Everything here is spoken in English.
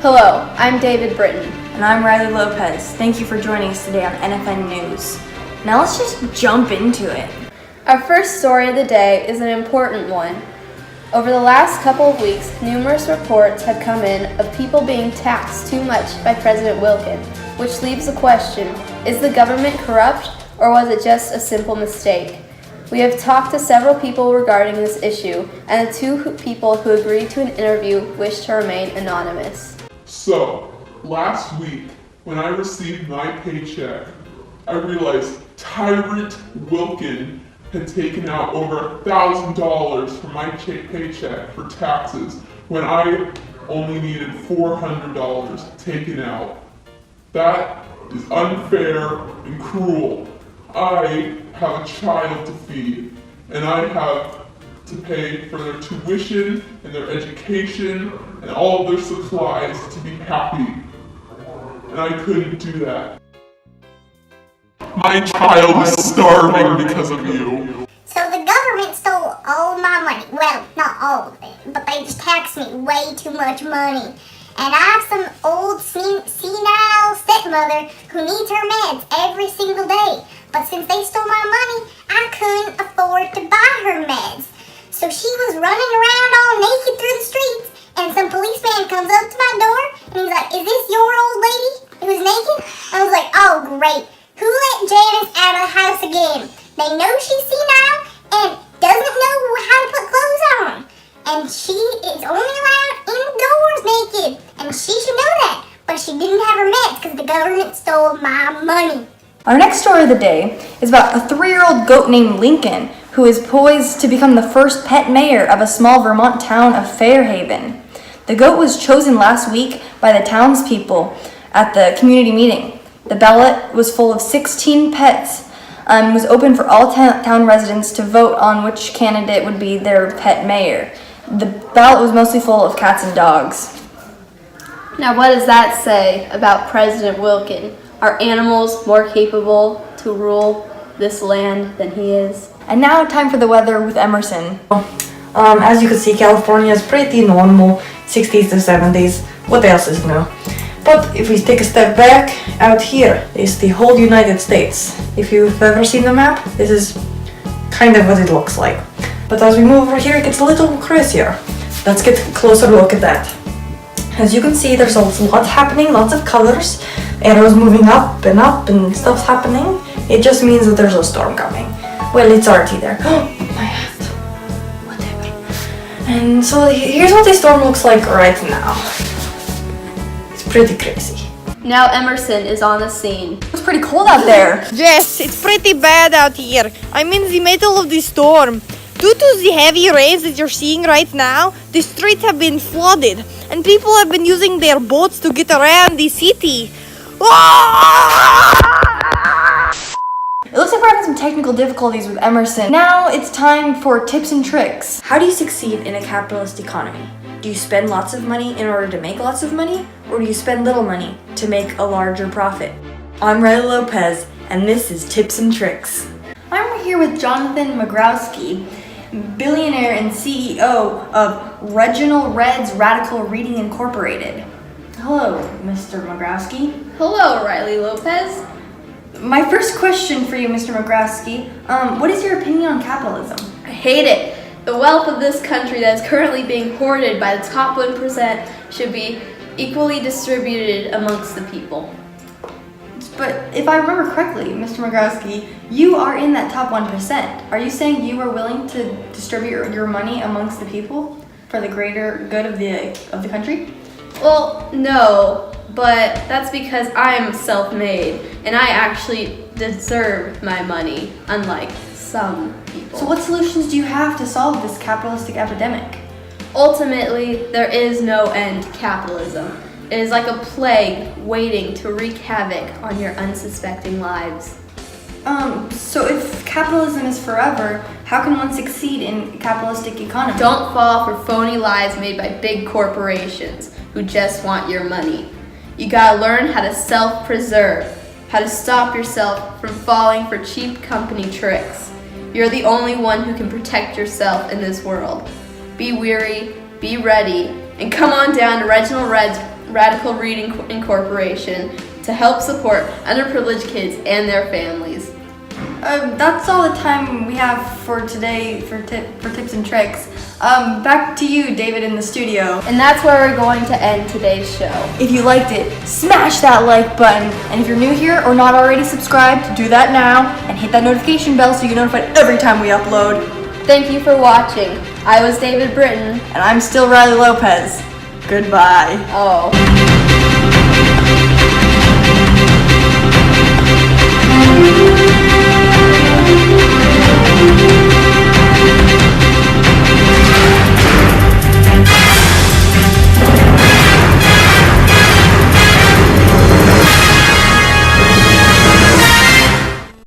Hello, I'm David Britton. And I'm Riley Lopez. Thank you for joining us today on NFN News. Now let's just jump into it. Our first story of the day is an important one. Over the last couple of weeks, numerous reports have come in of people being taxed too much by President Wilkin, which leaves the question, is the government corrupt or was it just a simple mistake? We have talked to several people regarding this issue, and the two people who agreed to an interview wish to remain anonymous. So, last week, when I received my paycheck, I realized Tyrant Wilkin had taken out over $1,000 from my paycheck for taxes when I only needed $400 taken out. That is unfair and cruel. I have a child to feed, and I have to pay for their tuition and their education and all of their supplies to be happy. And I couldn't do that. My child is starving because of you. So the government stole all my money. Well, not all of it, but they just taxed me way too much money. And I have some old senile stepmother who needs her meds every single day. But since they stole my money, I couldn't afford to buy her meds. So she was running around all naked through the streets, and some policeman comes up to my door, and he's like, "Is this your old lady who was naked?" I was like, "Oh great, who let Janice out of the house again? They know she's senile and doesn't know how to put clothes on. And she is only allowed indoors naked, and she should know that. But she didn't have her meds because the government stole my money." Our next story of the day is about a 3-year-old goat named Lincoln who is poised to become the first pet mayor of a small Vermont town of Fairhaven. The goat was chosen last week by the townspeople at the community meeting. The ballot was full of 16 pets and was open for all town residents to vote on which candidate would be their pet mayor. The ballot was mostly full of cats and dogs. Now what does that say about President Wilkin? Are animals more capable to rule this land than he is? And now time for the weather with Emerson. As you can see, California is pretty normal, 60s to 70s. What else is new? But if we take a step back, out here is the whole United States. If you've ever seen the map, this is kind of what it looks like. But as we move over here, it gets a little crazier. Let's get a closer look at that. As you can see, there's a lot happening, lots of colors, arrows moving up and stuff's happening. It just means that there's a storm coming. Well, it's already there. Oh, my hat. Whatever. And so here's what the storm looks like right now. It's pretty crazy. Now Emerson is on the scene. It's pretty cold out there. Yes, it's pretty bad out here. I'm in the middle of the storm. Due to the heavy rains that you're seeing right now, the streets have been flooded, and people have been using their boats to get around the city. It looks like we're having some technical difficulties with Emerson. Now it's time for tips and tricks. How do you succeed in a capitalist economy? Do you spend lots of money in order to make lots of money? Or do you spend little money to make a larger profit? I'm Riley Lopez, and this is Tips and Tricks. I'm here with Jonathan Magrowski, billionaire and CEO of Regional Reds Radical Reading Incorporated. Hello, Mr. Magrowski. Hello, Riley Lopez. My first question for you, Mr. Magrowski, what is your opinion on capitalism? I hate it. The wealth of this country that is currently being hoarded by the top 1% should be equally distributed amongst the people. But if I remember correctly, Mr. Magrowski, you are in that top 1%. Are you saying you are willing to distribute your money amongst the people for the greater good of the country? Well, no, but that's because I'm self-made and I actually deserve my money, unlike some people. So what solutions do you have to solve this capitalistic epidemic? Ultimately, there is no end to capitalism. It is like a plague waiting to wreak havoc on your unsuspecting lives. So if capitalism is forever, how can one succeed in a capitalistic economy? Don't fall for phony lies made by big corporations who just want your money. You gotta learn how to self-preserve, how to stop yourself from falling for cheap company tricks. You're the only one who can protect yourself in this world. Be weary, be ready, and come on down to Regional Red's Radical Reading Incorporation to help support underprivileged kids and their families. That's all the time we have for today for tips and tricks. Back to you, David, in the studio. And that's where we're going to end today's show. If you liked it, smash that like button. And if you're new here or not already subscribed, do that now and hit that notification bell so you get notified every time we upload. Thank you for watching. I was David Britton. And I'm still Riley Lopez. Goodbye. Oh.